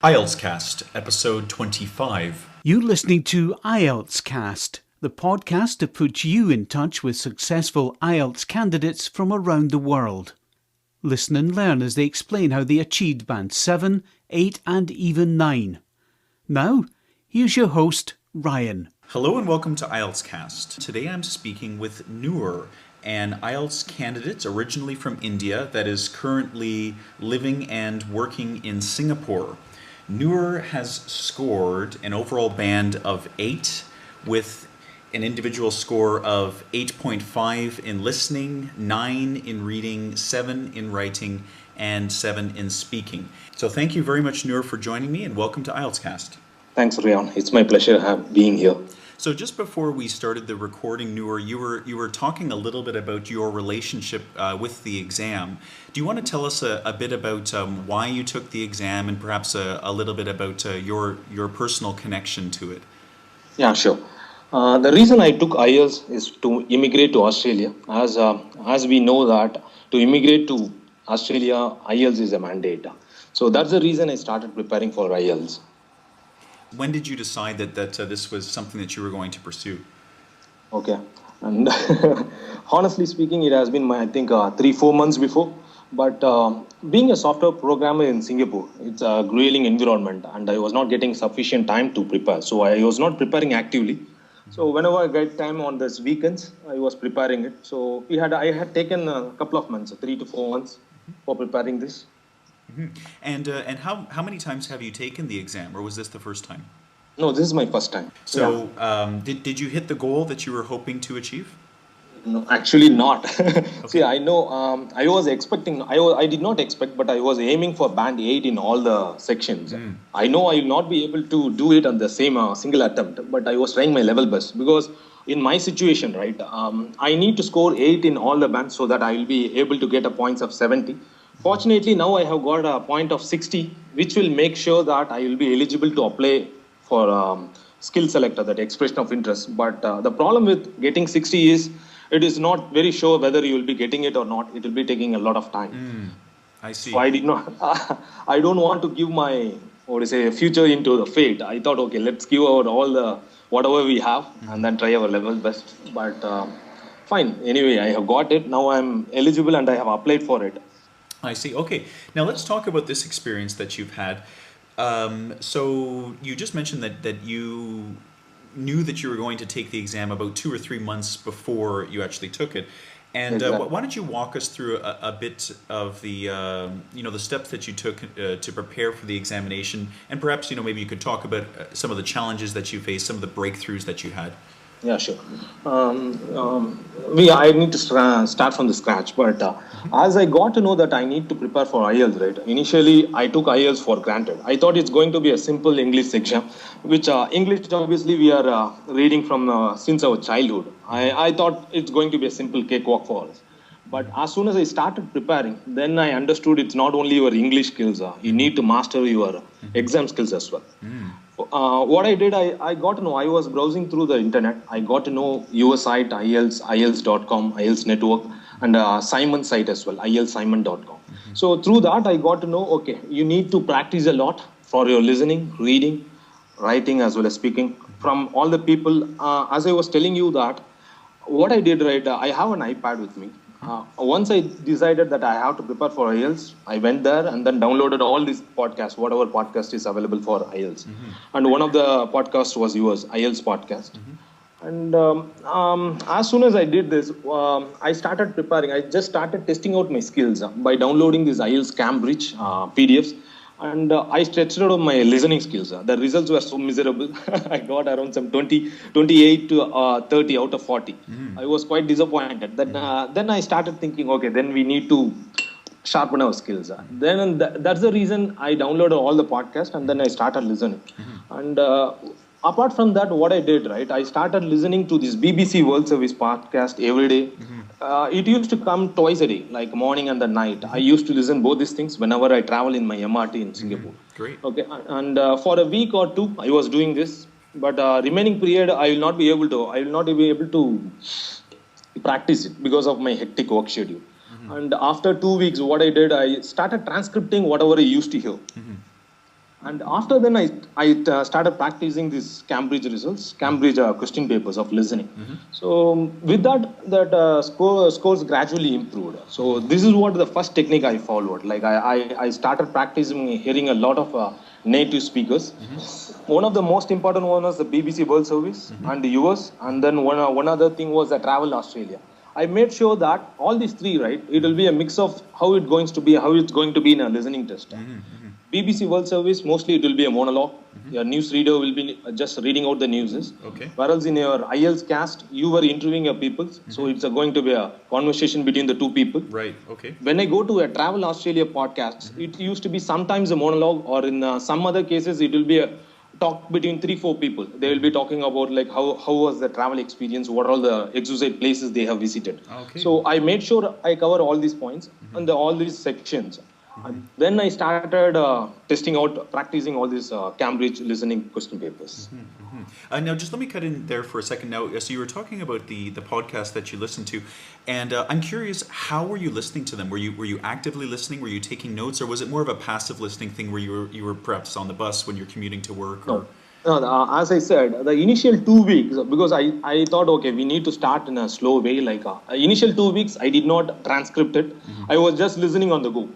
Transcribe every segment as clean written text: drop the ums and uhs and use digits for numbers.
IELTS Cast, episode 25. You're listening to IELTS Cast, the podcast that puts you in touch with successful IELTS candidates from around the world. Listen and learn as they explain how they achieved Band 7, 8 and even 9. Now, here's your host, Ryan. Hello and welcome to IELTS Cast. Today I'm speaking with Noor, an IELTS candidate originally from India that is currently living and working in Singapore. Noor has scored an overall band of 8 with an individual score of 8.5 in listening, 9 in reading, 7 in writing, and 7 in speaking. So thank you very much, Noor, for joining me, and welcome to IELTS Cast. Thanks, Ryan. It's my pleasure being here. So just before we started the recording, Noor, you were talking a little bit about your relationship with the exam. Do you want to tell us a bit about why you took the exam and perhaps a little bit about your personal connection to it? Yeah, sure. The reason I took IELTS is to immigrate to Australia. As we know that to immigrate to Australia, IELTS is a mandate. So that's the reason I started preparing for IELTS. When did you decide that this was something that you were going to pursue? Okay. And honestly speaking, it has been, I think, 3-4 months before. But being a software programmer in Singapore, it's a grueling environment and I was not getting sufficient time to prepare. So I was not preparing actively. So whenever I get time on this weekends, I was preparing it. So I had taken a couple of months, 3 to 4 months for preparing this. Mm-hmm. And how many times have you taken the exam, or was this the first time? No, this is my first time. So did you hit the goal that you were hoping to achieve? No, actually not. Okay. See, I know I was expecting, I did not expect, but I was aiming for band 8 in all the sections. I know I will not be able to do it on the same single attempt, but I was trying my level best because in my situation, right, I need to score 8 in all the bands so that I will be able to get a points of 70. Fortunately, now I have got a point of 60, which will make sure that I will be eligible to apply for skill selector, that expression of interest. But the problem with getting 60 is it is not very sure whether you will be getting it or not. It will be taking a lot of time. I see. So I did not. I don't want to give my future into the fate. I thought, okay, let's give out all the whatever we have and then try our level best. But fine. Anyway, I have got it. Now I'm eligible and I have applied for it. I see. Okay. Now let's talk about this experience that you've had. So you just mentioned that you knew that you were going to take the exam about 2 or 3 months before you actually took it. And Exactly. why don't you walk us through a bit of the the steps that you took to prepare for the examination, and perhaps maybe you could talk about some of the challenges that you faced, some of the breakthroughs that you had. Yeah, sure. I need to start from the scratch, but as I got to know that I need to prepare for IELTS, right? Initially, I took IELTS for granted. I thought it's going to be a simple English exam, which English obviously we are reading from since our childhood. I thought it's going to be a simple cakewalk for us. But as soon as I started preparing, then I understood it's not only your English skills. You need to master your exam skills as well. What I did, I got to know, I was browsing through the internet. I got to know your site, IELTS, IELTS.com, IELTS Network, and Simon's site as well, IELTSsimon.com. So through that, I got to know, okay, you need to practice a lot for your listening, reading, writing, as well as speaking. From all the people, as I was telling you that, what I did, right, I have an iPad with me. Once I decided that I have to prepare for IELTS, I went there and then downloaded all these podcasts, whatever podcast is available for IELTS. And one of the podcasts was yours, IELTS podcast. And as soon as I did this, I started preparing. I just started testing out my skills by downloading these IELTS Cambridge PDFs. And I stretched out my listening skills. The results were so miserable. I got around some 28 to 30 out of 40. I was quite disappointed. Then I started thinking, okay, then we need to sharpen our skills. Then that's the reason I downloaded all the podcasts and then I started listening. And apart from that, what I did, right, I started listening to this BBC World Service podcast every day. It used to come twice a day, like morning and the night. I used to listen both these things whenever I travel in my MRT in Singapore. Great. Okay, and for a week or two, I was doing this. But remaining period, I will not be able to practice it because of my hectic work schedule. And after 2 weeks, what I did, I started transcripting whatever I used to hear. And after then, I started practicing these Cambridge results, Cambridge question papers of listening. So with that scores gradually improved. So this is what the first technique I followed. Like I started practicing hearing a lot of native speakers. One of the most important one was the BBC World Service and the US. And then one other thing was the Travel Australia. I made sure that all these three, right, it will be a mix of how it's going to be in a listening test. BBC World Service, mostly it will be a monologue. Your news reader will be just reading out the news. Okay. Whereas in your IELTS cast, you were interviewing your people. So it's going to be a conversation between the two people. Right, okay. When I go to a Travel Australia podcast, it used to be sometimes a monologue, or in some other cases, it will be a talk between 3-4 people. They will be talking about like how was the travel experience, what are all the exquisite places they have visited. Okay. So I made sure I cover all these points and all these sections. And then I started practicing all these Cambridge listening question papers. Now, just let me cut in there for a second. Now, so you were talking about the podcast that you listened to, and I'm curious, how were you listening to them? Were you actively listening? Were you taking notes, or was it more of a passive listening thing where you were perhaps on the bus when you're commuting to work? Or? No, as I said, the initial 2 weeks, because I thought, okay, we need to start in a slow way. Like initial 2 weeks, I did not transcript it. I was just listening on the go.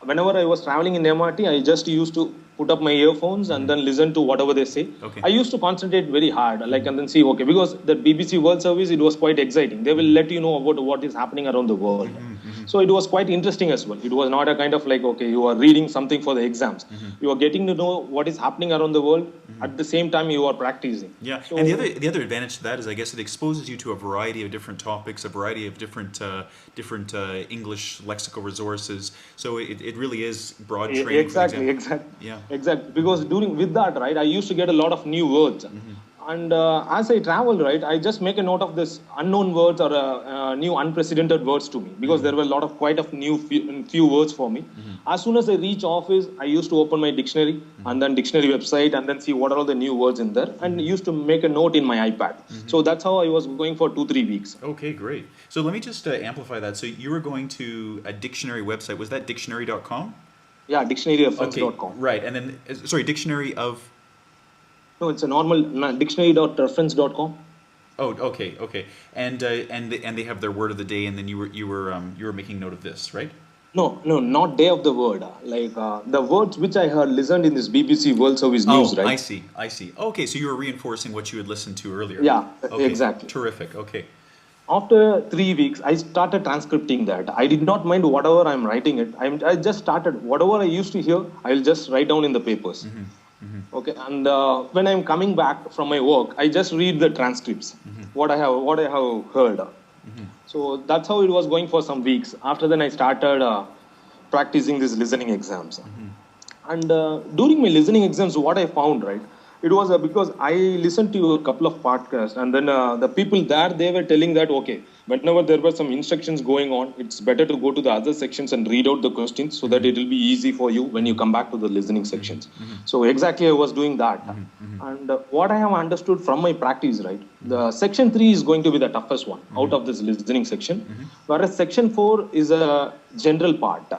Whenever I was traveling in MRT, I just used to put up my earphones and then listen to whatever they say. Okay. I used to concentrate very hard, like, and then see, okay, because the BBC World Service, it was quite exciting. They will let you know about what is happening around the world. So it was quite interesting as well. It was not a kind of like, okay, you are reading something for the exams. You are getting to know what is happening around the world. At the same time, you are practicing. Yeah, so, and the other advantage to that is, I guess, it exposes you to a variety of different topics, a variety of different English lexical resources. So it really is broad training. Exactly. Yeah. Exactly. Because with that, right, I used to get a lot of new words. And as I travel, right, I just make a note of this unknown words or new unprecedented words to me, because there were quite a few words for me. As soon as I reach office, I used to open my dictionary and then dictionary website and then see what are all the new words in there, and used to make a note in my iPad. So that's how I was going for 2-3 weeks. Okay, great. So let me just amplify that. So you were going to a dictionary website. Was that dictionary.com? Yeah, dictionaryreference.com. Okay, right. And then, sorry, dictionary of... No, it's a normal dictionary.reference.com. Oh, okay. And they have their word of the day, and then you were making note of this, right? No, not day of the word. Like the words which I had listened in this BBC World Service news, right? I see. Okay, so you were reinforcing what you had listened to earlier. Yeah, okay. Exactly. Terrific. Okay. After 3 weeks, I started transcripting that. I did not mind whatever I'm writing it. I just started whatever I used to hear. I'll just write down in the papers. Okay, and when I'm coming back from my work, I just read the transcripts, what I have heard. So that's how it was going for some weeks. After then, I started practicing these listening exams. And during my listening exams, what I found, right, it was because I listened to a couple of podcasts, and then the people there, they were telling that, okay, whenever there were some instructions going on, it's better to go to the other sections and read out the questions so that it will be easy for you when you come back to the listening sections. So exactly I was doing that. And what I have understood from my practice, right, the section 3 is going to be the toughest one out of this listening section, whereas section 4 is a general part.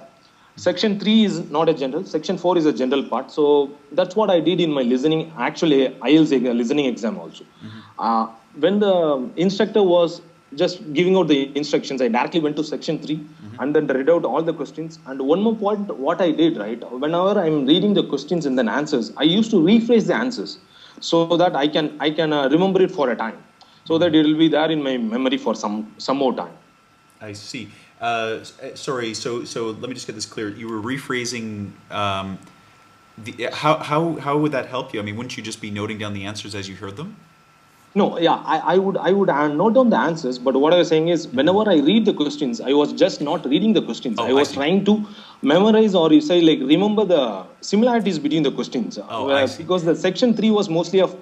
Section 3 is not a general. Section 4 is a general part. So that's what I did in my listening, actually IELTS listening exam also. When the instructor was just giving out the instructions, I directly went to section 3 and then read out all the questions. And one more point, what I did, right, whenever I'm reading the questions and then answers, I used to rephrase the answers so that I can remember it for a time, so that it will be there in my memory for some more time. I see. Sorry, so let me just get this clear. You were rephrasing. How would that help you? I mean, wouldn't you just be noting down the answers as you heard them? No, yeah, I would note down the answers, but what I was saying is, whenever I read the questions, I was just not reading the questions. I was trying to memorize, or you say, like, remember the similarities between the questions. Because the section 3 was mostly of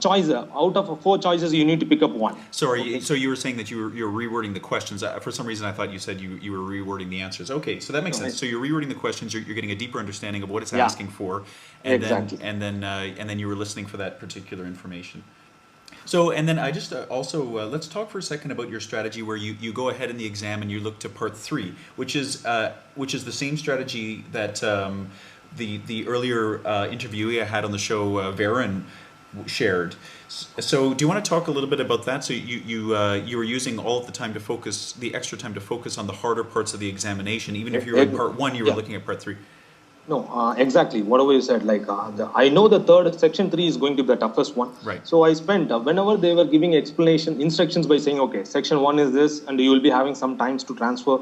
choice. Out of 4 choices, you need to pick up one. Sorry, so you were saying that you're rewording the questions. For some reason, I thought you said you were rewording the answers. Okay, so that makes sense. So you're rewording the questions. You're getting a deeper understanding of what it's asking for, and then you were listening for that particular information. So, and then I just let's talk for a second about your strategy where you go ahead in the exam and you look to part 3, which is the same strategy that the earlier interviewee I had on the show, Varen, shared. So, do you want to talk a little bit about that? So, you were using all of the time to focus, the extra time to focus on the harder parts of the examination. Even if you were in part one, you were looking at part three. No, exactly. Whatever you said, like I know the section 3 is going to be the toughest one. Right. So I spent whenever they were giving instructions by saying, okay, section 1 is this, and you will be having some times to transfer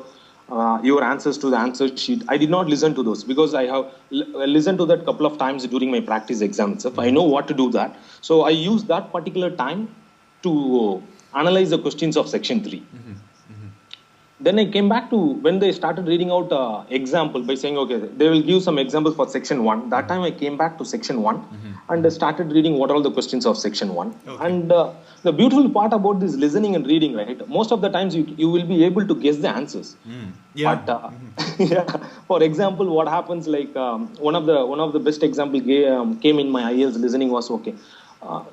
your answers to the answer sheet. I did not listen to those because I have listened to that couple of times during my practice exam itself. I know what to do that. So I use that particular time to analyze the questions of section 3. Then I came back to when they started reading out example by saying, okay, they will give some examples for section 1. That time I came back to section 1 and started reading what are all the questions of section 1. Okay. And the beautiful part about this listening and reading, right? Most of the times you will be able to guess the answers. Yeah. But yeah, for example, what happens like one of the best example came in my IELTS listening was okay.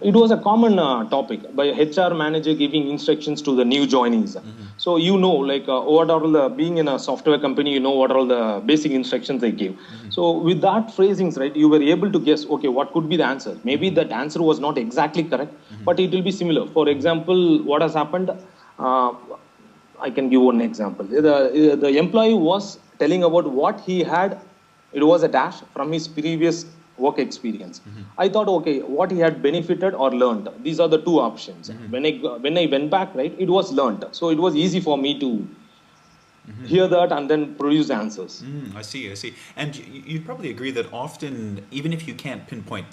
It was a common topic by HR manager giving instructions to the new joinees. So like what are all the being in a software company, what are all the basic instructions they give. So with that phrasings, right, you were able to guess, okay, what could be the answer? Maybe that answer was not exactly correct, but it will be similar. For example, what has happened? I can give one example. The employee was telling about what he had. It was a dash from his previous work experience. I thought, okay, what he had benefited or learned. These are the two options. When I went back, right, it was learned. So it was easy for me to hear that and then produce answers. I see. And you'd probably agree that often, even if you can't pinpoint,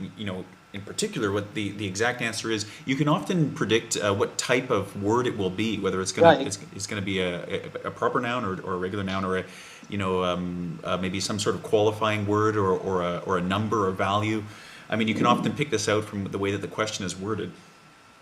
in particular what the exact answer is, you can often predict what type of word it will be, whether it's going to be a proper noun or a regular noun or maybe some sort of qualifying word or a number or value. I mean, you can often pick this out from the way that the question is worded.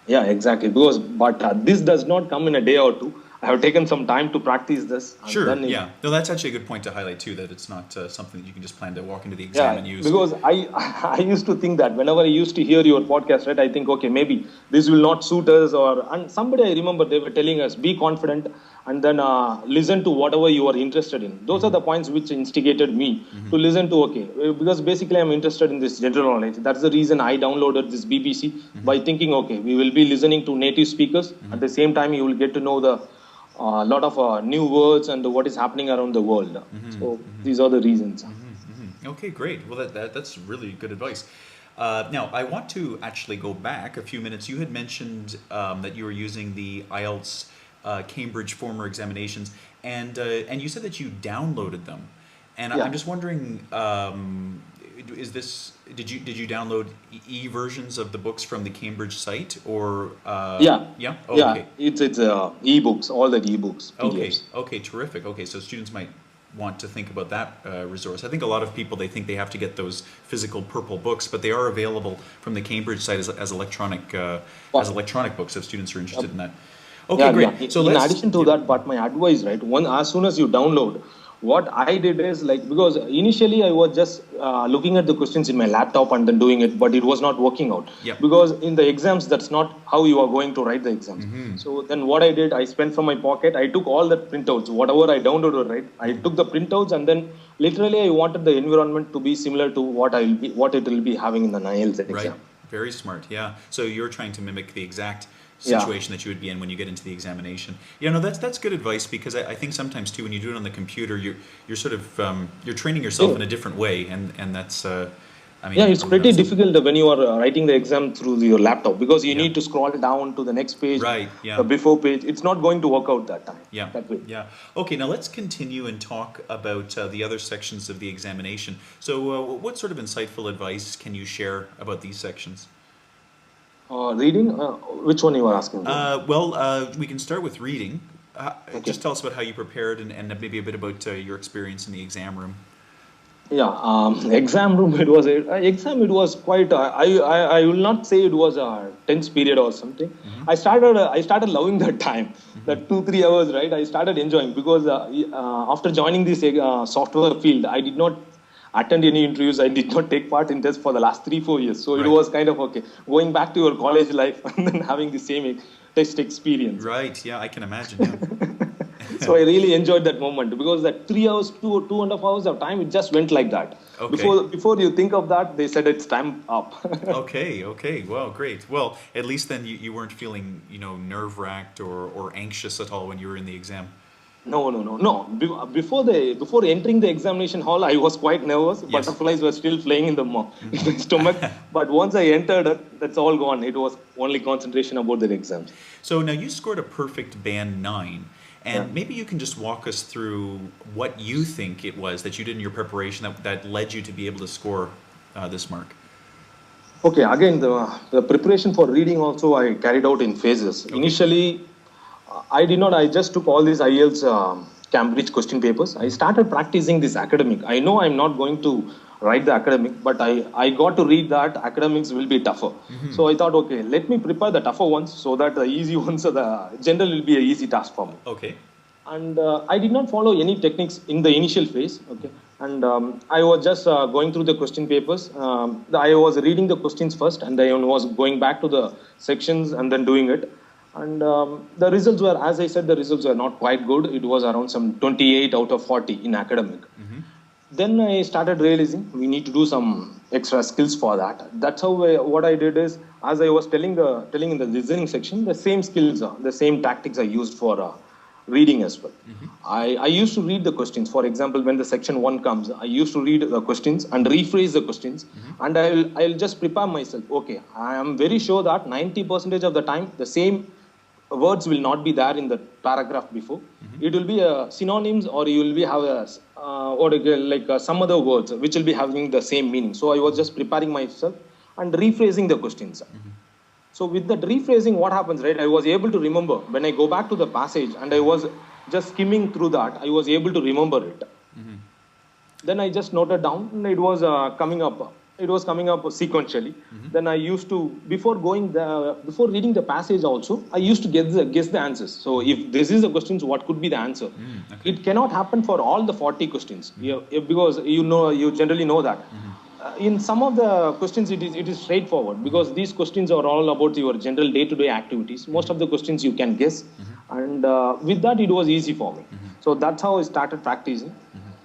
Yeah, exactly. But this does not come in a day or two. I have taken some time to practice this. Sure, yeah. No, that's actually a good point to highlight too, that it's not something that you can just plan to walk into the exam and use. Because I used to think that whenever I used to hear your podcast, right, I think, okay, maybe this will not suit us and somebody I remember they were telling us, be confident and then listen to whatever you are interested in. Those are the points which instigated me to listen to, okay, because basically I'm interested in this general knowledge. That's the reason I downloaded this BBC by thinking, okay, we will be listening to native speakers. At the same time, you will get to know the lot of new words and what is happening around the world. So these are the reasons. Okay, great. Well, that's really good advice. Now, I want to actually go back a few minutes. You had mentioned that you were using the IELTS Cambridge former examinations, and you said that you downloaded them. And I'm just wondering, did you download e-versions of the books from the Cambridge site or okay. It's e-books, all the e-books, PDFs. Okay, terrific. Okay, so students might want to think about that resource. I think a lot of people, they think they have to get those physical purple books, but they are available from the Cambridge site as electronic books if students are interested in that. Okay, great. Yeah. So in addition to that, but my advice, right, as soon as you download, what I did is because initially I was just looking at the questions in my laptop and then doing it, but it was not working out. Yep. Because in the exams, that's not how you are going to write the exams. So then what I did, I spent from my pocket, I took all the printouts, whatever I downloaded, right? I took the printouts and then literally I wanted the environment to be similar to what it will be having in the IELTS exam. Right. Very smart. Yeah. So you're trying to mimic the exact situation that you would be in when you get into the examination. That's good advice, because I think sometimes too when you do it on the computer, you're sort of you're training yourself in a different way, and that's it's pretty difficult when you are writing the exam through your laptop, because you need to scroll down to the next page, the before page. It's not going to work out that time. That way. Okay, now let's continue and talk about the other sections of the examination. So what sort of insightful advice can you share about these sections? Reading? Which one you are asking? We can start with reading. Just tell us about how you prepared and maybe a bit about your experience in the exam room. Exam room, it was quite, I will not say it was a tense period or something. I started loving that time, that 2-3 hours, right? I started enjoying, because after joining this software field, I did not attend any interviews. I did not take part in tests for the last 3-4 years. So it was kind of okay, going back to your college life and then having the same test experience. Right. Yeah, I can imagine. So I really enjoyed that moment because that 3 hours, 2.5 hours of time, it just went like that. Okay. Before you think of that, they said it's time up. Okay. Well, great. Well, at least then you weren't feeling, nerve-wracked or anxious at all when you were in the exam. No. Before entering the examination hall, I was quite nervous. Yes. Butterflies were still flying in the in my stomach. But once I entered it, that's all gone. It was only concentration about the exams. So now you scored a perfect band 9, Yeah. and maybe you can just walk us through what you think it was that you did in your preparation that led you to be able to score this mark. Okay, again, the preparation for reading also I carried out in phases. Okay. Initially, I did not, I just took all these IELTS Cambridge question papers. I started practicing this academic. I know I'm not going to write the academic, but I got to read that academics will be tougher. So I thought, okay, let me prepare the tougher ones so that the easy ones, the general will be an easy task for me. Okay. And I did not follow any techniques in the initial phase. Okay, and I was just going through the question papers. I was reading the questions first, and I was going back to the sections and then doing it. And the results were, as I said, the results were not quite good. It was around some 28 out of 40 in academic. Then I started realizing we need to do some extra skills for that. That's how what I did is, as I was telling in the listening section, the same skills, the same tactics I used for reading as well. I used to read the questions. For example, when the section 1 comes, I used to read the questions and rephrase the questions, and I'll just prepare myself. Okay, I am very sure that 90% of the time the same words will not be there in the paragraph before. It will be synonyms, or you will be have a some other words which will be having the same meaning. So I was just preparing myself and rephrasing the questions. So with that rephrasing, what happens, right? I was able to remember when I go back to the passage and I was just skimming through that. I was able to remember it. Then I just noted down, and it was coming up. It was coming up sequentially. Then I used to, before reading the passage also, I used to guess the answers. So if this is the questions, what could be the answer? Okay. It cannot happen for all the 40 questions, because you generally know that. In some of the questions, it is straightforward, because these questions are all about your general day-to-day activities. Most of the questions you can guess, and with that, it was easy for me. So that's how I started practicing.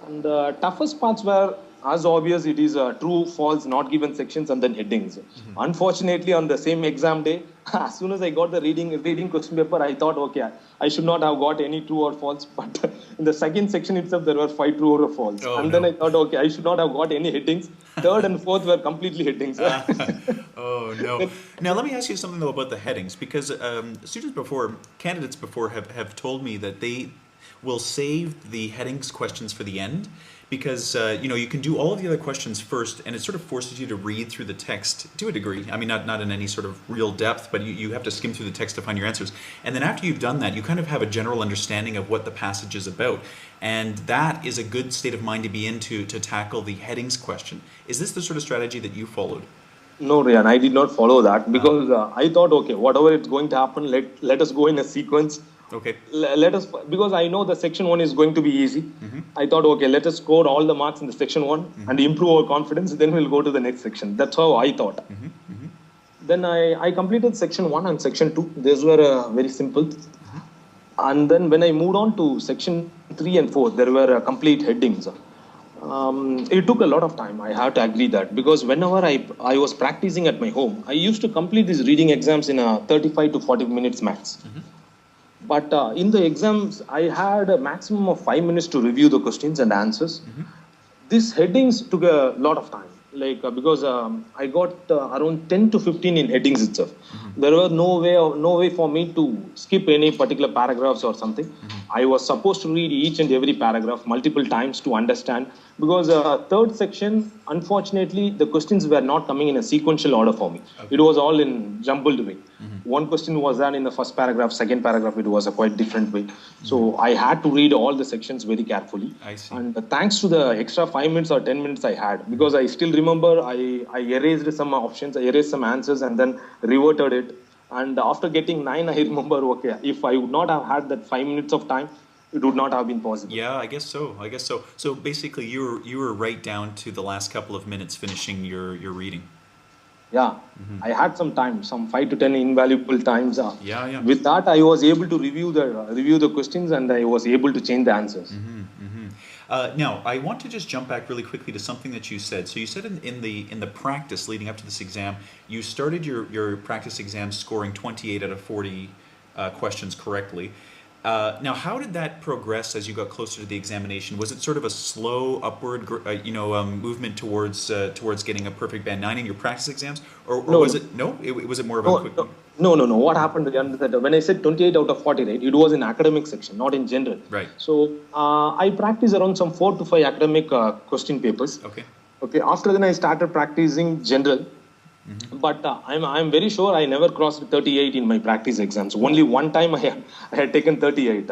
And the toughest parts were, as obvious, it is true, false, not given sections, and then headings. Unfortunately, on the same exam day, as soon as I got the reading question paper, I thought, okay, I should not have got any true or false. But in the second section itself, there were 5 true or false. Then I thought, okay, I should not have got any headings. Third and fourth were completely headings. Oh, no. Now, let me ask you something, though, about the headings, because candidates before have told me that they will save the headings questions for the end, because you can do all of the other questions first, and it sort of forces you to read through the text to a degree. I mean, not in any sort of real depth, but you have to skim through the text to find your answers. And then after you've done that, you kind of have a general understanding of what the passage is about. And that is a good state of mind to be in to tackle the headings question. Is this the sort of strategy that you followed? No, Rian, I did not follow that, because I thought, okay, whatever is going to happen, let us go in a sequence. Okay. Let us, because I know the section 1 is going to be easy. I thought, okay, let us score all the marks in the section 1 and improve our confidence. Then we'll go to the next section. That's how I thought. Then I completed section 1 and section 2. These were very simple. And then when I moved on to section 3 and 4, there were complete headings. It took a lot of time. I have to agree that, because whenever I was practicing at my home, I used to complete these reading exams in 35 to 40 minutes max. But in the exams, I had a maximum of 5 minutes to review the questions and answers. These headings took a lot of time, because I got around 10 to 15 in headings itself. There was no way for me to skip any particular paragraphs or something. I was supposed to read each and every paragraph multiple times to understand, because third section, unfortunately, the questions were not coming in a sequential order for me. It was all in jumbled way. One question was done in the first paragraph, second paragraph, it was a quite different way. So I had to read all the sections very carefully. I see. And thanks to the extra 5 minutes or 10 minutes I had, because I still remember I erased some options, I erased some answers, and then reverted it. And after getting 9, I remember, okay, if I would not have had that 5 minutes of time, it would not have been possible. Yeah, I guess so. So basically, you were right down to the last couple of minutes finishing your reading. Yeah, I had some time, some 5 to 10 invaluable times. Yeah, yeah. With that, I was able to review the questions, and I was able to change the answers. Now, I want to just jump back really quickly to something that you said. So you said in the practice leading up to this exam, you started your practice exam scoring 28 out of 40 questions correctly. Now, how did that progress as you got closer to the examination? Was it sort of a slow upward, movement towards getting a perfect band 9 in your practice exams, or No, was no, it no? Was it more of a no, quick? no. What happened again is that when I said 28 out of 40, right, it was in academic section, not in general. Right. So I practiced around some 4 to 5 academic question papers. Okay. Okay. After then, I started practicing general. But I'm very sure I never crossed 38 in my practice exams. Only one time I had taken 38.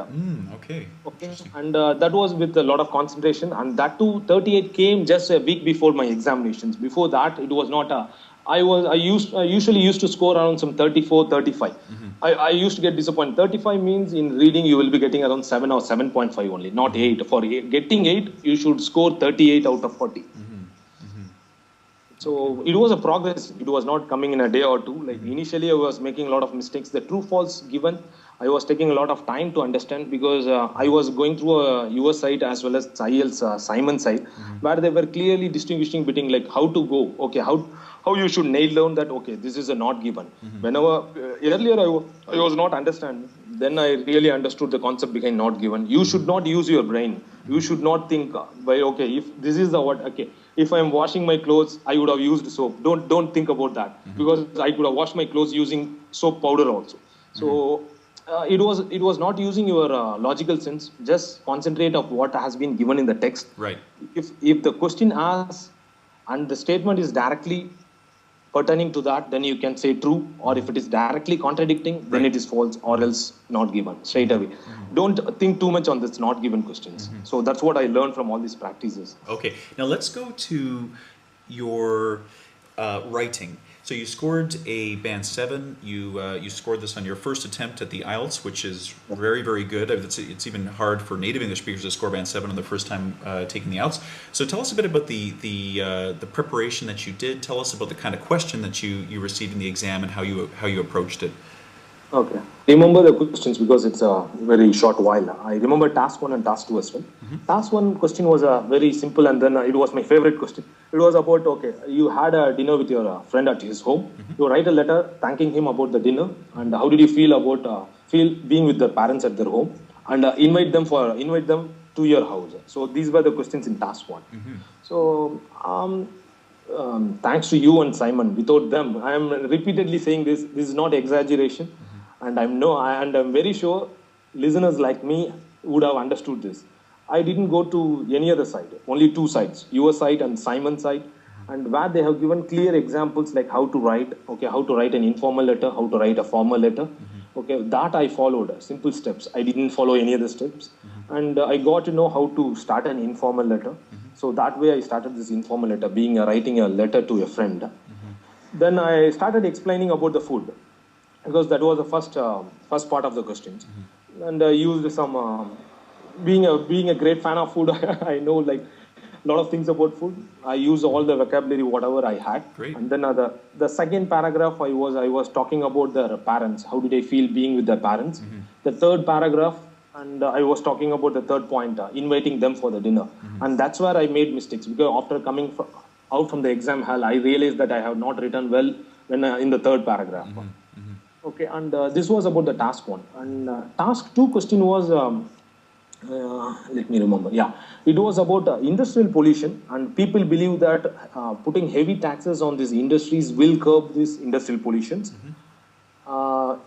Okay. Okay, and that was with a lot of concentration, and that too 38 came just a week before my examinations. Before that, it was not a. I usually used to score around some 34, 35. I used to get disappointed. 35 means in reading you will be getting around 7 or 7.5 only, not 8. For getting 8, you should score 38 out of 40. So it was a progress. It was not coming in a day or two. Like initially, I was making a lot of mistakes. The true false given, I was taking a lot of time to understand because I was going through a US site as well as IELTS Simon site, where they were clearly distinguishing between like how to go. Okay, how you should nail down that. Okay, this is a not given. Whenever earlier I was not understanding. Then I really understood the concept behind not given. You should not use your brain. You should not think by okay if this is the what okay. If I'm washing my clothes, I would have used soap. Don't think about that because I could have washed my clothes using soap powder also. So it was not using your logical sense. Just concentrate of what has been given in the text. Right. If the question asks and the statement is directly pertaining to that, then you can say true. Or if it is directly contradicting, then it is false or else not given straight away. Don't think too much on this not given questions. So that's what I learned from all these practices. Okay. Now let's go to your writing. So you scored a band 7. You scored this on your first attempt at the IELTS, which is very, very good. It's even hard for native English speakers to score band 7 on the first time taking the IELTS. So tell us a bit about the preparation that you did. Tell us about the kind of question that you received in the exam and how you approached it. Okay. Remember the questions because it's a very short while. I remember task 1 and task 2 as well. Task 1 question was very simple, and then it was my favorite question. It was about, okay, you had a dinner with your friend at his home. You write a letter thanking him about the dinner, and how did you feel about being with the parents at their home, and invite them to your house. So these were the questions in task 1. So thanks to you and Simon. Without them, I am repeatedly saying this. This is not exaggeration. And I'm very sure listeners like me would have understood this. I didn't go to any other site, only 2 sites, your site and Simon's site, and where they have given clear examples like how to write an informal letter, how to write a formal letter. Okay, that I followed, simple steps. I didn't follow any other steps. And I got to know how to start an informal letter. So that way I started this informal letter, writing a letter to a friend. Then I started explaining about the food, because that was the first part of the questions, and I used some being a great fan of food. I know like a lot of things about food. I used all the vocabulary whatever I had. Great. And then the second paragraph I was talking about their parents. How did they feel being with their parents? The third paragraph, and I was talking about the third point, inviting them for the dinner. And that's where I made mistakes, because after coming out from the exam hall, I realized that I have not written well when in the third paragraph. Okay, and this was about the task 1. And task 2 question was, let me remember. Yeah, it was about industrial pollution, and people believe that putting heavy taxes on these industries will curb these industrial pollutions. And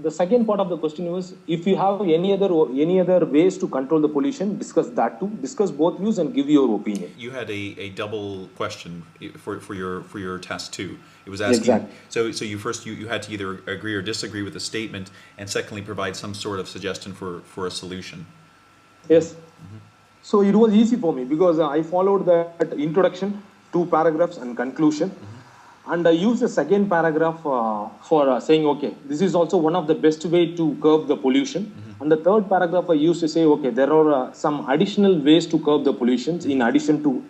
the second part of the question was, if you have any other ways to control the pollution, discuss that too. Discuss both views and give your opinion. You had a double question for your task 2. It was asking. Exactly. So you had to either agree or disagree with the statement, and secondly provide some sort of suggestion for a solution. Yes. So it was easy for me because I followed that introduction, 2 paragraphs, and conclusion. And I used the second paragraph for saying, okay, this is also one of the best way to curb the pollution. And the third paragraph I used to say, okay, there are some additional ways to curb the pollutions in addition to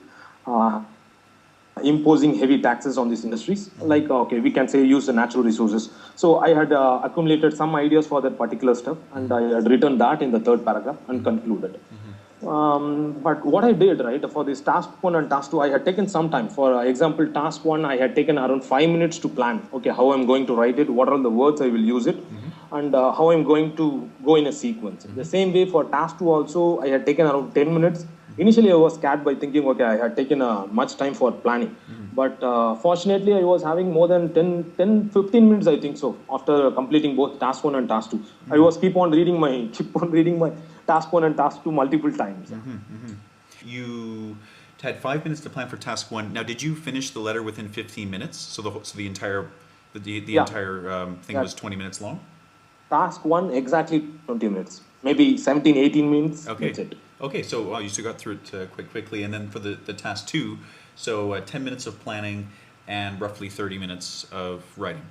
imposing heavy taxes on these industries. Like, okay, we can say use the natural resources. So I had accumulated some ideas for that particular stuff, and I had written that in the third paragraph and concluded. But what I did, right, for this task 1 and task 2, I had taken some time. For example, task 1, I had taken around 5 minutes to plan, okay, how I'm going to write it, what are the words I will use it, and how I'm going to go in a sequence. The same way for task 2 also, I had taken around 10 minutes. Initially, I was scared by thinking, okay, I had taken much time for planning. But fortunately, I was having more than 15 minutes, I think so, after completing both task 1 and task 2. I was keep on reading my task 1 and task 2 multiple times. You had 5 minutes to plan for task 1. Now, did you finish the letter within 15 minutes? So the entire thing was 20 minutes long? Task 1, exactly 20 minutes. Maybe 17, 18 minutes. Okay. That's it. Okay, so you still got through it quickly. And then for the task 2, so 10 minutes of planning and roughly 30 minutes of writing.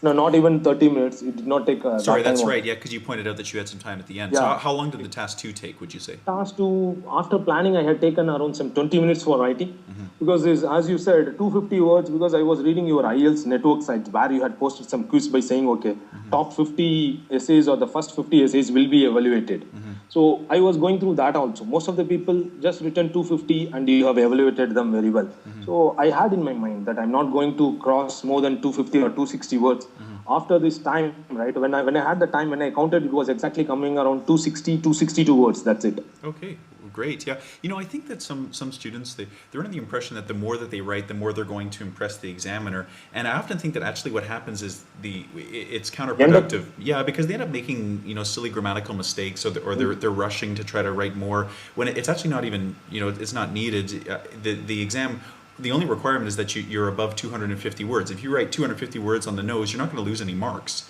No, not even 30 minutes. It did not take Sorry, that that's time. right, yeah, because you pointed out that you had some time at the end. Yeah. So how long did the task 2 take, would you say? Task 2, after planning, I had taken around some 20 minutes for writing. Because, as you said, 250 words, because I was reading your IELTS network site where you had posted some quiz by saying, okay, top 50 essays or the first 50 essays will be evaluated. So I was going through that also. Most of the people just written 250 and you have evaluated them very well. So I had in my mind that I'm not going to cross more than 250 or 260 words. After this time, right, when I had the time, when I counted, it was exactly coming around 260, 262 words. That's it. Okay, great. Yeah, I think that some students, they're under the impression that the more that they write, the more they're going to impress the examiner. And I often think that actually what happens is it's counterproductive. Yeah, because they end up making silly grammatical mistakes, or they're rushing to try to write more when it's actually not even it's not needed. The exam. The only requirement is that you're above 250 words. If you write 250 words on the nose, you're not going to lose any marks.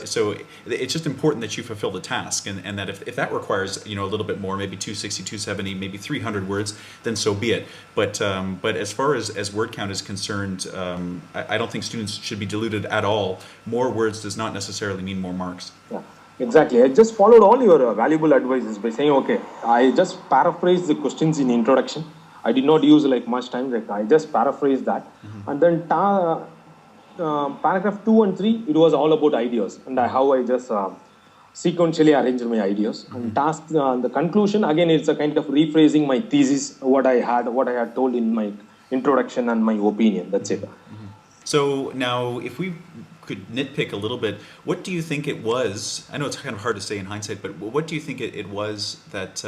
So it's just important that you fulfill the task, and that if that requires a little bit more, maybe 260, 270, maybe 300 words, then so be it. But as far as word count is concerned, I don't think students should be deluded at all. More words does not necessarily mean more marks. Yeah, exactly. I just followed all your valuable advices by saying, okay, I just paraphrased the questions in introduction. I did not use much time. I just paraphrased that, and then paragraph 2 and 3, it was all about ideas and how I just sequentially arranged my ideas. And task the conclusion, again, it's a kind of rephrasing my thesis, what I had told in my introduction and my opinion. That's it. So now, if we could nitpick a little bit, what do you think it was? I know it's kind of hard to say in hindsight, but what do you think it was that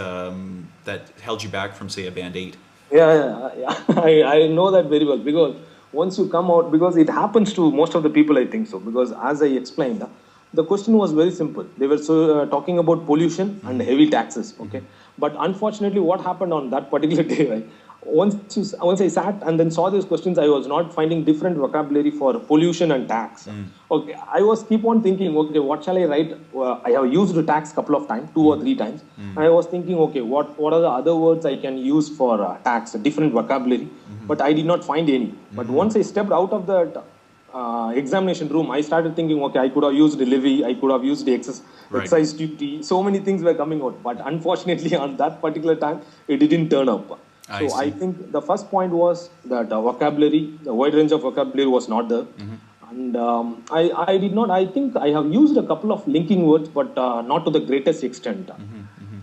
held you back from, say, a band 8? Yeah. I know that very well, because once you come out, because it happens to most of the people, I think so, because as I explained, the question was very simple. They were talking about pollution and heavy taxes, okay? But unfortunately, what happened on that particular day, right? Once I sat and then saw these questions, I was not finding different vocabulary for pollution and tax. Okay, I was keep on thinking, okay, what shall I write? I have used the tax couple of times, 2 or 3 times. And I was thinking, okay, what are the other words I can use for tax, different vocabulary? But I did not find any. But once I stepped out of that examination room, I started thinking, okay, I could have used the levy, I could have used the excise duty. So many things were coming out. But unfortunately, on that particular time, it didn't turn up. So I think the first point was that vocabulary, the wide range of vocabulary was not there. And I think I have used a couple of linking words, but not to the greatest extent.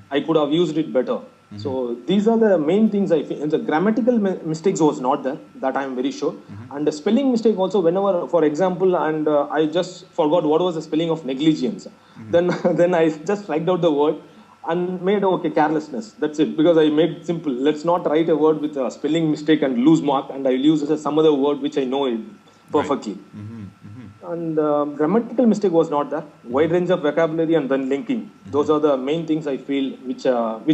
I could have used it better. So these are the main things I feel. The grammatical mistakes was not there, that I am very sure. And the spelling mistake also, whenever, for example, and I just forgot what was the spelling of negligence. Then I just write out the word and made, okay, carelessness. That's it, because I made it simple. Let's not write a word with a spelling mistake and lose mark, and I will use some other word which I know it perfectly. And grammatical mistake was not there. Wide range of vocabulary and then linking. Those are the main things I feel which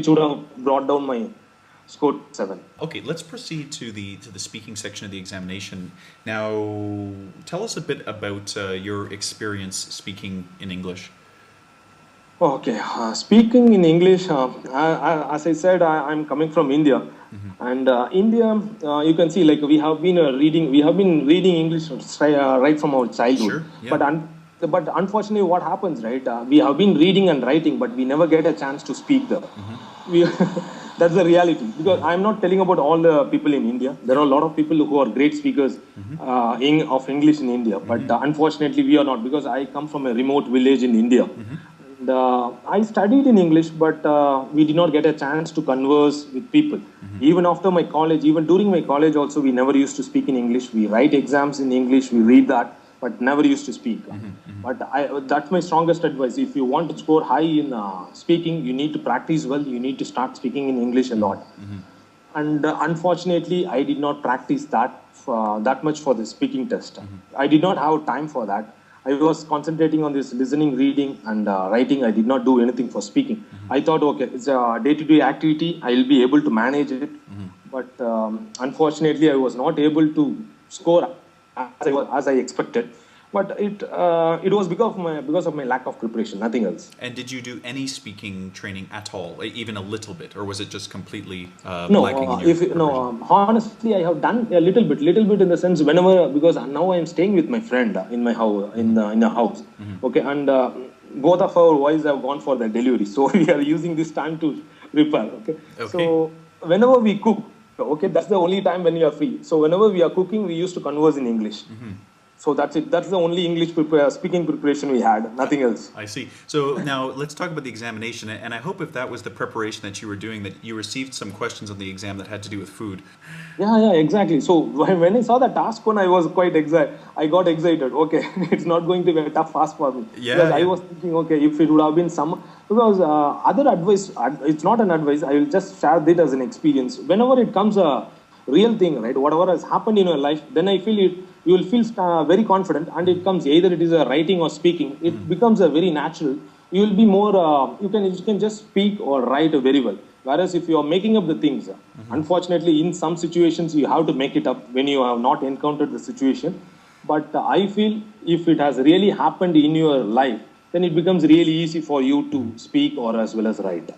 would have brought down my score 7. Okay, let's proceed to the speaking section of the examination. Now, tell us a bit about your experience speaking in English. Okay, speaking in English, as I said, I'm coming from India. And India, you can see, we have been reading English right from our childhood. Sure, yeah. But unfortunately, what happens, right? We have been reading and writing, but we never get a chance to speak them. That's the reality. Because I'm not telling about all the people in India. There are a lot of people who are great speakers of English in India. But unfortunately, we are not. Because I come from a remote village in India. And, I studied in English, but we did not get a chance to converse with people. Even after my college, even during my college also, we never used to speak in English. We write exams in English, we read that, but never used to speak. But that's my strongest advice. If you want to score high in speaking, you need to practice well. You need to start speaking in English a lot. And unfortunately, I did not practice that much for the speaking test. I did not have time for that. I was concentrating on this listening, reading, and writing. I did not do anything for speaking. I thought, okay, it's a day-to-day activity. I will be able to manage it. But unfortunately, I was not able to score as I expected. But it was because of my lack of preparation, nothing else. And did you do any speaking training at all, even a little bit, or was it just completely No, lacking in your preparation? honestly, I have done a little bit in the sense whenever, because now I am staying with my friend in my house, in a house. Okay, and both of our wives have gone for the delivery, so we are using this time to prepare. Okay, so whenever we cook, okay, that's the only time when we are free. So whenever we are cooking, we used to converse in English. So that's it. That's the only English speaking preparation we had. Nothing else. I see. So now let's talk about the examination. And I hope if that was the preparation that you were doing, that you received some questions on the exam that had to do with food. Yeah, exactly. So when I saw the task one, I was quite excited. I got excited. Okay, it's not going to be a tough task for me. Because I was thinking, okay, if it would have been some... Because other advice, it's not an advice. I will just share it as an experience. Whenever it comes a real thing, right? Whatever has happened in your life, then I feel it. You will feel very confident, and it comes either it is a writing or speaking. It becomes a very natural. You will be more. You can just speak or write very well. Whereas if you are making up the things, unfortunately, in some situations you have to make it up when you have not encountered the situation. But I feel if it has really happened in your life, then it becomes really easy for you to speak or as well as write.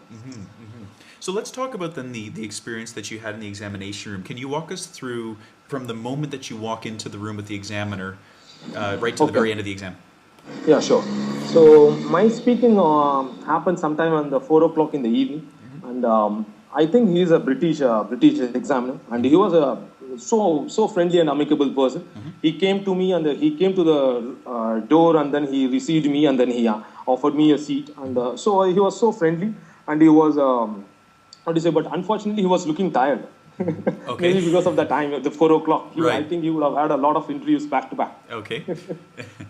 So let's talk about then the experience that you had in the examination room. Can you walk us through from the moment that you walk into the room with the examiner right to the very end of the exam? Yeah, sure. So my speaking happened sometime on the 4 o'clock in the evening, and I think he is a British examiner, and he was a so friendly and amicable person. He came to me and he came to the door, and then he received me, and then he offered me a seat, and so he was so friendly, and he was how to say, but unfortunately he was looking tired. Okay. Maybe because of the time, the 4 o'clock. Right. I think he would have had a lot of interviews back to back. Okay.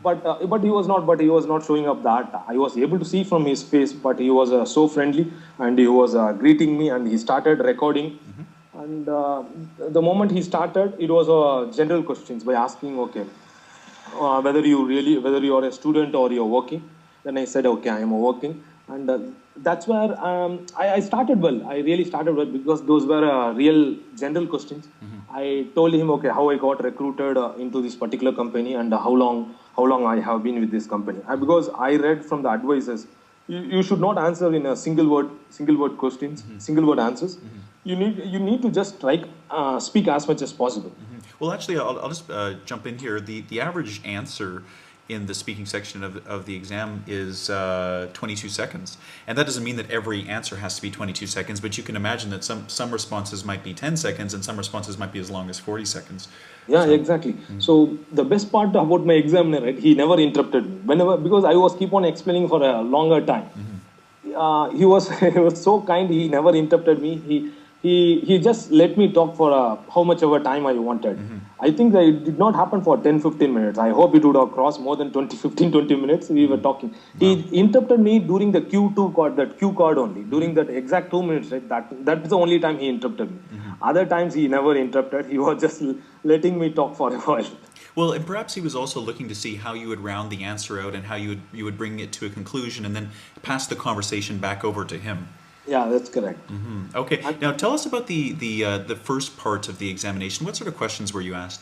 But he was not showing up that. I was able to see from his face, but he was so friendly, and he was greeting me, and he started recording. And the moment he started, it was general questions by asking, okay, whether you are a student or you're working. Then I said, okay, I am working. And that's where I started well. I really started well because those were real general questions. I told him, okay, how I got recruited into this particular company, and how long I have been with this company. Because I read from the advisors, you should not answer in a single word questions, single word answers. You need to just speak as much as possible. Well, actually, I'll just jump in here. The average answer in the speaking section of the exam is 22 seconds. And that doesn't mean that every answer has to be 22 seconds, but you can imagine that some responses might be 10 seconds and some responses might be as long as 40 seconds. Yeah, exactly. So the best part about my examiner, right, he never interrupted me. Because I was keep on explaining for a longer time. He was so kind, he never interrupted me. He just let me talk for how much ever time I wanted. I think that it did not happen for 10-15 minutes. I hope it would have crossed more than 15-20 minutes. We were talking. He interrupted me during the Q2 card, that Q card only. During that exact 2 minutes, right? That's the only time he interrupted me. Other times he never interrupted. He was just letting me talk for a while. Well, and perhaps he was also looking to see how you would round the answer out and how you would bring it to a conclusion and then pass the conversation back over to him. Yeah, that's correct. Okay. Now tell us about the first part of the examination. What sort of questions were you asked?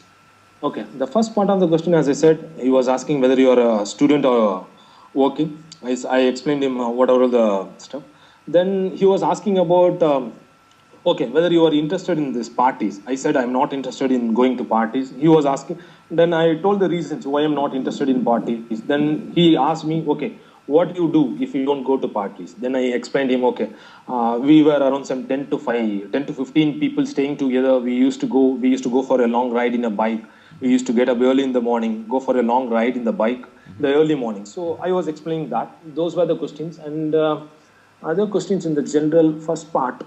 Okay. The first part of the question, as I said, he was asking whether you are a student or working. I explained him whatever the stuff. Then he was asking about, okay, whether you are interested in these parties. I said I'm not interested in going to parties. He was asking. Then I told the reasons why I'm not interested in parties. Then he asked me, okay, what you do if you don't go to parties? Then I explained him, okay, we were around some 10 to 15 people staying together. We used to go for a long ride in a bike. We used to get up early in the morning, go for a long ride in the bike, the early morning. So I was explaining that. Those were the questions. And other questions in the general first part.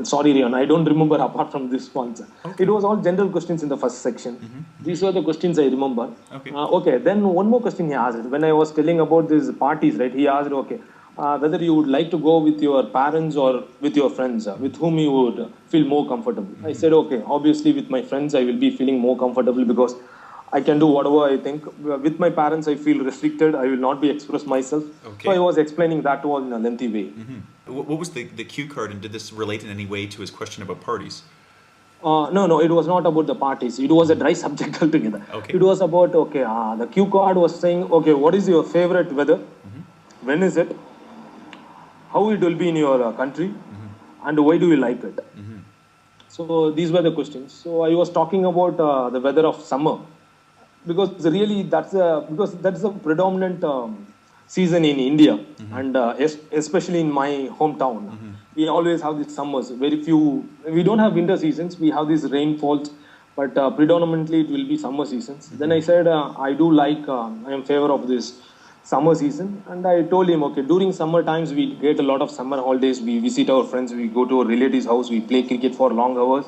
Sorry, Rian, I don't remember apart from this one. Okay. It was all general questions in the first section. These were the questions I remember. Okay, then one more question he asked. When I was telling about these parties, right, he asked, okay, whether you would like to go with your parents or with your friends, with whom you would feel more comfortable. I said, okay, obviously with my friends, I will be feeling more comfortable because I can do whatever I think. With my parents, I feel restricted. I will not be express myself. Okay. So I was explaining that all in a lengthy way. What was the cue card, and did this relate in any way to his question about parties? No, it was not about the parties. It was a dry subject altogether. Okay. It was about, okay, the cue card was saying, okay, what is your favorite weather? When is it? How it will be in your country? And why do you like it? So these were the questions. So I was talking about the weather of summer. Because really that's a predominant season in India, and especially in my hometown. We always have these summers. Very few. We don't have winter seasons. We have these rainfalls, but predominantly it will be summer seasons. Then I said I do like. I am in favor of this summer season, and I told him, okay, during summer times we get a lot of summer holidays. We visit our friends. We go to our relatives' house. We play cricket for long hours.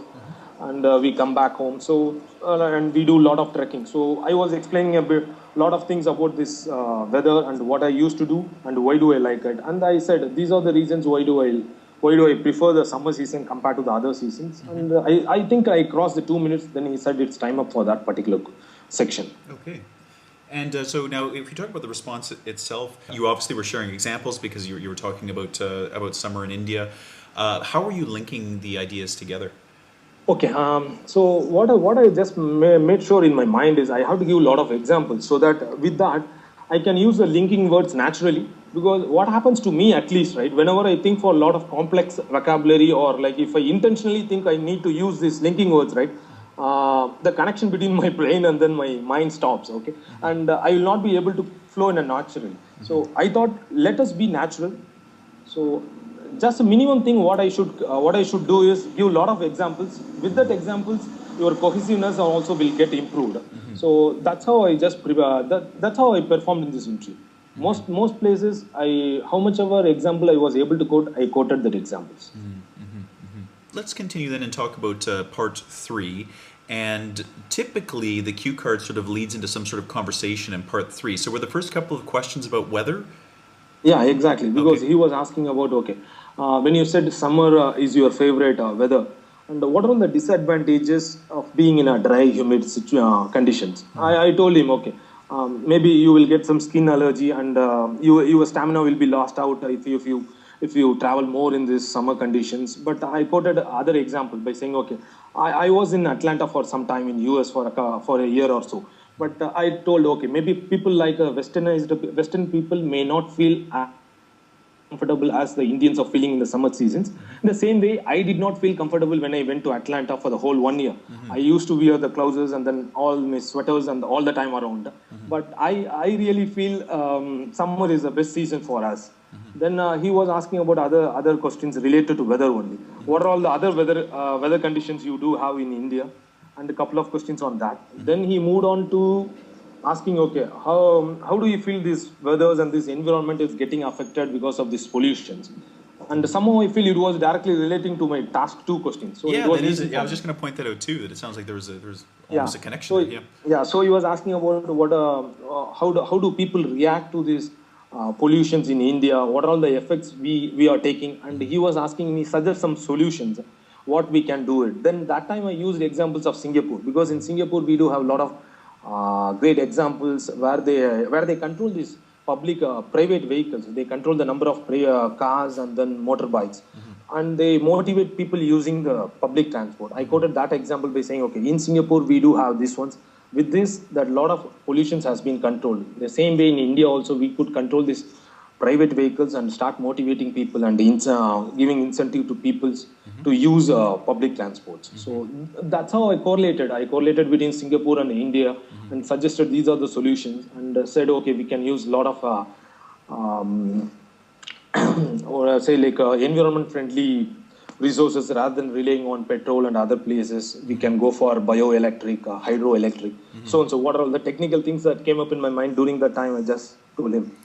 And we come back home. So and we do a lot of trekking. So I was explaining a lot of things about this weather and what I used to do and why do I like it. And I said these are the reasons why do I prefer the summer season compared to the other seasons. And I think I crossed the 2 minutes. Then he said it's time up for that particular section. Okay. And so now, if you talk about the response itself, you obviously were sharing examples because you were talking about summer in India. How are you linking the ideas together? Okay, so what I just made sure in my mind is I have to give a lot of examples so that with that I can use the linking words naturally, because what happens to me at least, right, whenever I think for a lot of complex vocabulary or like if I intentionally think I need to use these linking words, right, the connection between my brain and then my mind stops, okay, and I will not be able to flow in a natural. So I thought let us be natural. So just a minimum thing what I should do is give a lot of examples. With that examples, your cohesiveness also will get improved. So that's how I just that's how I performed in this interview. Most places, how much ever example I was able to quote, I quoted that examples. Let's continue then and talk about part 3. And typically the cue card sort of leads into some sort of conversation in part 3. So were the first couple of questions about weather? Yeah, exactly. Because he was asking about, okay, when you said summer is your favorite weather, and what are the disadvantages of being in a dry, humid conditions? I told him, okay, maybe you will get some skin allergy, and your stamina will be lost out if you travel more in these summer conditions. But I quoted other example by saying, okay, I was in Atlanta for some time in US for a year or so. But I told, okay, maybe people like Western people may not feel comfortable as the Indians are feeling in the summer seasons. In the same way, I did not feel comfortable when I went to Atlanta for the whole 1 year. I used to wear the clothes and then all my sweaters and all the time around. But I really feel summer is the best season for us. Then he was asking about other questions related to weather only. What are all the other weather conditions you do have in India? And a couple of questions on that. Then he moved on to asking, okay, how do you feel this weathers and this environment is getting affected because of these pollutions? And somehow I feel it was directly relating to my task 2 question. So yeah, that is. I was just going to point that out too. That it sounds like there was almost a connection. So, yeah. So he was asking about what how do people react to these pollutions in India? What are all the effects we are taking? And he was asking me suggest some solutions, what we can do it. Then that time I used examples of Singapore, because in Singapore we do have a lot of great examples where they control these public private vehicles. They control the number of cars and then motorbikes, and they motivate people using the public transport. I quoted that example by saying, okay, in Singapore we do have these ones. With this, that lot of pollutions has been controlled. The same way in India also we could control this private vehicles and start motivating people and giving incentive to people to use public transports. So that's how I correlated. I correlated between Singapore and India and suggested these are the solutions and said, okay, we can use a lot of or say like environment friendly resources rather than relying on petrol and other places. We can go for bioelectric, hydroelectric, so and so. What are all the technical things that came up in my mind during that time? I just told him.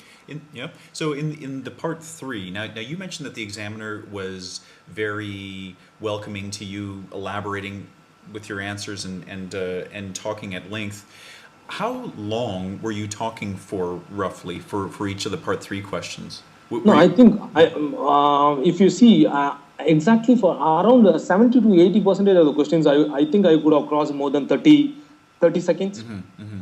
So in the part 3, now you mentioned that the examiner was very welcoming to you, elaborating with your answers and talking at length. How long were you talking for roughly for each of the part 3 questions? No, I think if you see exactly for around 70 to 80% of the questions, I think I could have crossed more than 30 seconds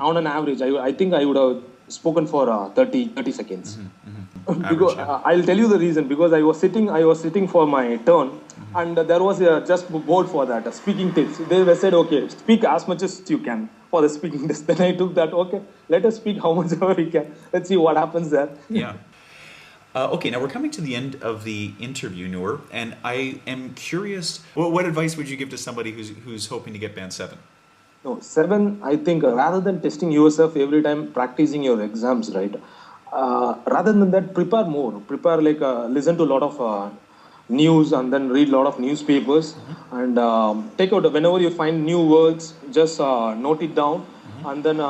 on an average. I think I would have spoken for 30 seconds. Because I'll tell you the reason. Because I was sitting for my turn, and there was just board for that speaking tips. They were said, okay, speak as much as you can for the speaking test. Then I took that. Okay, let us speak how much ever we can. Let's see what happens there. Yeah. Okay, now we're coming to the end of the interview, Noor, and I am curious. What advice would you give to somebody who's hoping to get Band 7? No, 7, I think rather than testing yourself every time practicing your exams, right? Rather than that, prepare more. Prepare like listen to a lot of news and then read a lot of newspapers and take out whenever you find new words, just note it down. And then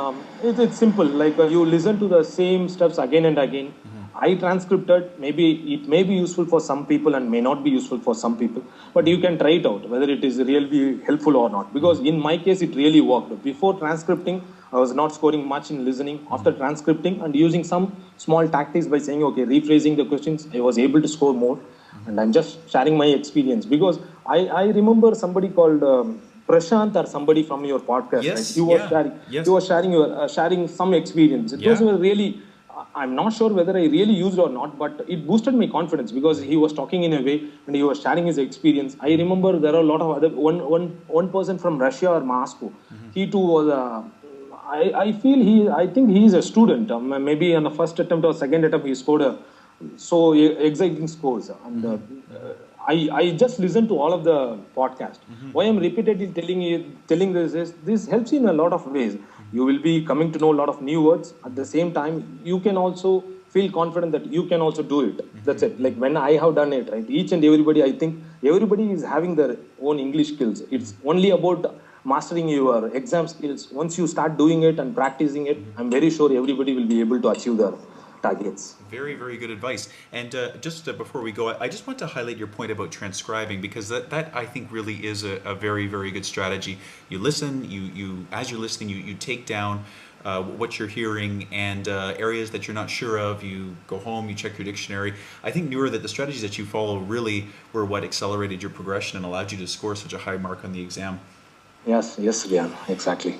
it's simple. Like you listen to the same steps again and again. I transcripted. Maybe it may be useful for some people and may not be useful for some people. But you can try it out whether it is really helpful or not. Because in my case, it really worked. Before transcripting, I was not scoring much in listening. After transcripting and using some small tactics by saying, okay, rephrasing the questions, I was able to score more. And I'm just sharing my experience. Because I remember somebody called Prashant or somebody from your podcast. Yes, right? He was sharing some experience. Those were really... I'm not sure whether I really used or not, but it boosted my confidence because he was talking in a way and he was sharing his experience. I remember there are a lot of other one person from Russia or Moscow. He too was. I think he is a student. Maybe on the first attempt or second attempt he scored so exciting scores. And I just listened to all of the podcast. Why I'm repeatedly telling this is this helps you in a lot of ways. You will be coming to know a lot of new words. At the same time, you can also feel confident that you can also do it. That's it. Like when I have done it, right? Each and everybody, I think everybody is having their own English skills. It's only about mastering your exam skills. Once you start doing it and practicing it, I'm very sure everybody will be able to achieve their targets. Very, very good advice. And just before we go, I just want to highlight your point about transcribing because that I think really is a very, very good strategy. You listen, you as you're listening, you take down what you're hearing and areas that you're not sure of. You go home, you check your dictionary. I think, Noor, that the strategies that you follow really were what accelerated your progression and allowed you to score such a high mark on the exam. Yes, Rian, exactly.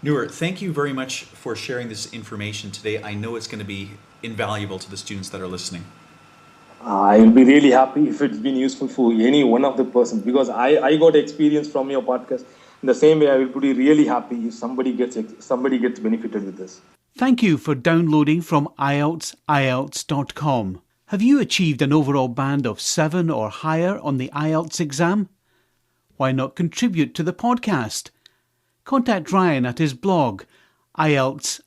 Noor, thank you very much for sharing this information today. I know it's going to be invaluable to the students that are listening. I will be really happy if it's been useful for any one of the persons because I got experience from your podcast. In the same way, I will be really happy if somebody gets benefited with this. Thank you for downloading from IELTS.com. Have you achieved an overall band of 7 or higher on the IELTS exam? Why not contribute to the podcast? Contact Ryan at his blog, IELTS.com.